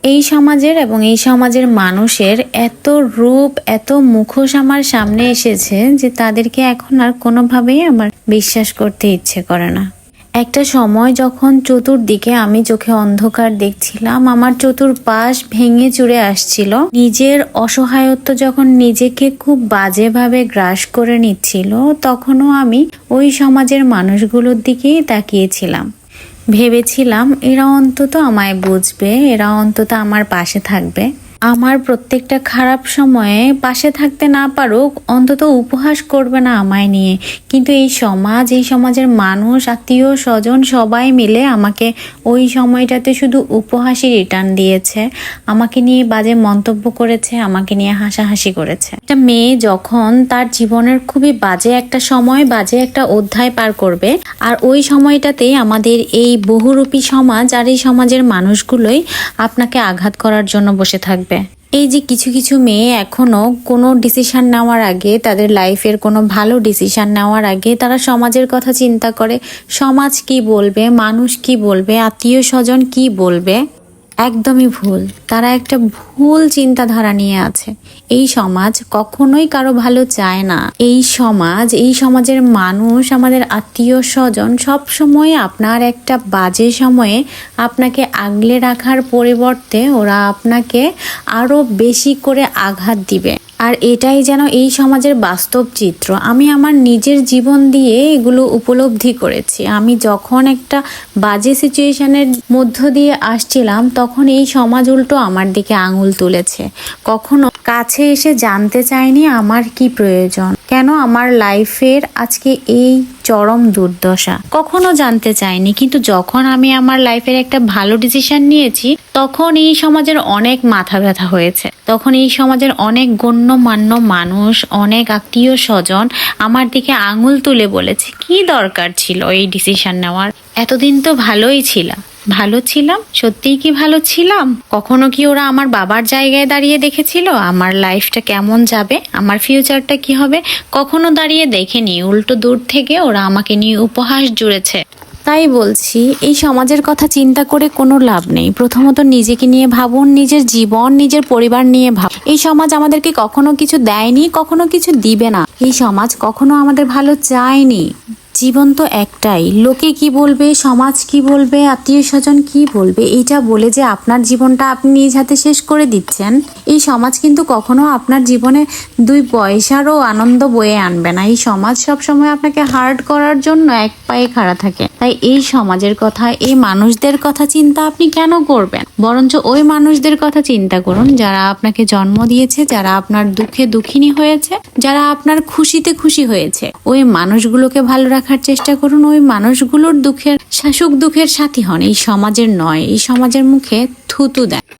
এই সমাজের এবং এই সমাজের মানুষের এত রূপ, এত মুখোশ আমার সামনে এসেছে যে তাদেরকে এখন আর কোনোভাবেই আমার বিশ্বাস করতে ইচ্ছে করে না। একটা সময় যখন চতুর্দিকে আমি চোখে অন্ধকার দেখছিলাম, আমার চতুর্পাশ ভেঙে চুরে আসছিল, নিজের অসহায়ত্ব যখন নিজেকে খুব বাজেভাবে গ্রাস করে নিচ্ছিল, তখনও আমি ওই সমাজের মানুষগুলোর দিকেই তাকিয়েছিলাম। ভেবেছিলাম এরা অন্তত আমায় বুঝবে, এরা অন্তত আমার পাশে থাকবে, আমার প্রত্যেকটা খারাপ সময়ে পাশে থাকতে না পারুক, অন্তত উপহাস করবে না আমায় নিয়ে। কিন্তু এই সমাজ, এই সমাজের মানুষ, আত্মীয় স্বজন সবাই মিলে আমাকে ওই সময়টাতে শুধু উপহাসই রিটার্ন দিয়েছে, আমাকে নিয়ে বাজে মন্তব্য করেছে, আমাকে নিয়ে হাসাহাসি করেছে। একটা মেয়ে যখন তার জীবনের খুবই বাজে একটা সময়, বাজে একটা অধ্যায় পার করবে, আর ওই সময়টাতেই আমাদের এই বহুরূপী সমাজ আর এই সমাজের মানুষগুলোই আপনাকে আঘাত করার জন্য বসে থাকবে। এই যে কিছু কিছু মেয়ে এখনো কোনো ডিসিশন নেওয়ার আগে, তাদের লাইফের কোনো ভালো ডিসিশন নেওয়ার আগে তারা সমাজের কথা চিন্তা করে, সমাজ কি বলবে, মানুষ কি বলবে, আত্মীয় স্বজন কি বলবে। একদমই ভুল। তারা একটা ভুল চিন্তাধারা নিয়ে আছে। এই সমাজ কখনোই কারো ভালো চায় না। এই সমাজ, এই সমাজের মানুষ, আমাদের আত্মীয় স্বজন সব সময় আপনার একটা বাজে সময়ে আপনাকে আগলে রাখার পরিবর্তে ওরা আপনাকে আরো বেশি করে আঘাত দিবে। আর এটাই যেন এই সমাজের বাস্তব চিত্র। আমি আমার নিজের জীবন দিয়ে এগুলো উপলব্ধি করেছি। আমি যখন একটা বাজে সিচুয়েশনের মধ্য দিয়ে আসছিলাম, তখন এই সমাজ উল্টো আমার দিকে আঙুল তুলেছে। কখনো কাছে এসে জানতে চায়নি আমার কি প্রয়োজন, কেন আমার লাইফের আজকে এই চরম দুর্দশা, কখনো জানতে চাইনি। কিন্তু যখন আমি আমার লাইফের একটা ভালো ডিসিশন নিয়েছি, তখন এই সমাজের অনেক মাথা ব্যথা হয়েছে। তখন এই সমাজের অনেক গণ্যমান্য মানুষ, অনেক আত্মীয় স্বজন আমার দিকে আঙুল তুলে বলেছে কি দরকার ছিল এই ডিসিশন নেওয়ার, এতদিন তো ভালোই ছিলাম। ভালো ছিলাম? সত্যিই কি ভালো ছিলাম? কখনো কি ওরা আমার বাবার জায়গায় দাঁড়িয়ে দেখেছিল আমার লাইফটা কেমন যাবে, আমার ফিউচারটা কি হবে? কখনো দাঁড়িয়ে দেখেনি। উল্টো দূর থেকে ওরা আমাকে নিয়ে উপহাস জুড়েছে। তাই বলছি, এই সমাজের কথা চিন্তা করে কোনো লাভ নেই। প্রথমত নিজেকে নিয়ে ভাবুন, নিজের জীবন, নিজের পরিবার নিয়ে ভাবুন। এই সমাজ আমাদেরকে কখনো কিছু দেয়নি, কখনো কিছু দিবে না। এই সমাজ কখনো আমাদের ভালো চায়নি। জীবন তো একটাই। লোকে কি বলবে, সমাজ কি বলবে, আত্মীয় স্বজন কি বলবে, এইটা বলে যে আপনার জীবনটা আপনি নিজ হাতে শেষ করে দিচ্ছেন, এই সমাজ কিন্তু কখনো আপনার জীবনে 2 পয়সারও আনন্দ বয়ে আনবে না। এই সমাজ সবসময় আপনাকে হার্ট করার জন্য এক পায়ে খাড়া থাকে। তাই এই সমাজের কথা, এই মানুষদের কথা চিন্তা আপনি কেন করবেন? বরঞ্চ ওই মানুষদের কথা চিন্তা করুন যারা আপনাকে জন্ম দিয়েছে, যারা আপনার দুঃখে দুঃখিনী হয়েছে, যারা আপনার খুশিতে খুশি হয়েছে। ওই মানুষগুলোকে ভালো রাখার চেষ্টা করুন। ওই মানুষগুলোর সুখ দুঃখের সাথী হন। এই সমাজের নয়। এই সমাজের মুখে থুতু দেন।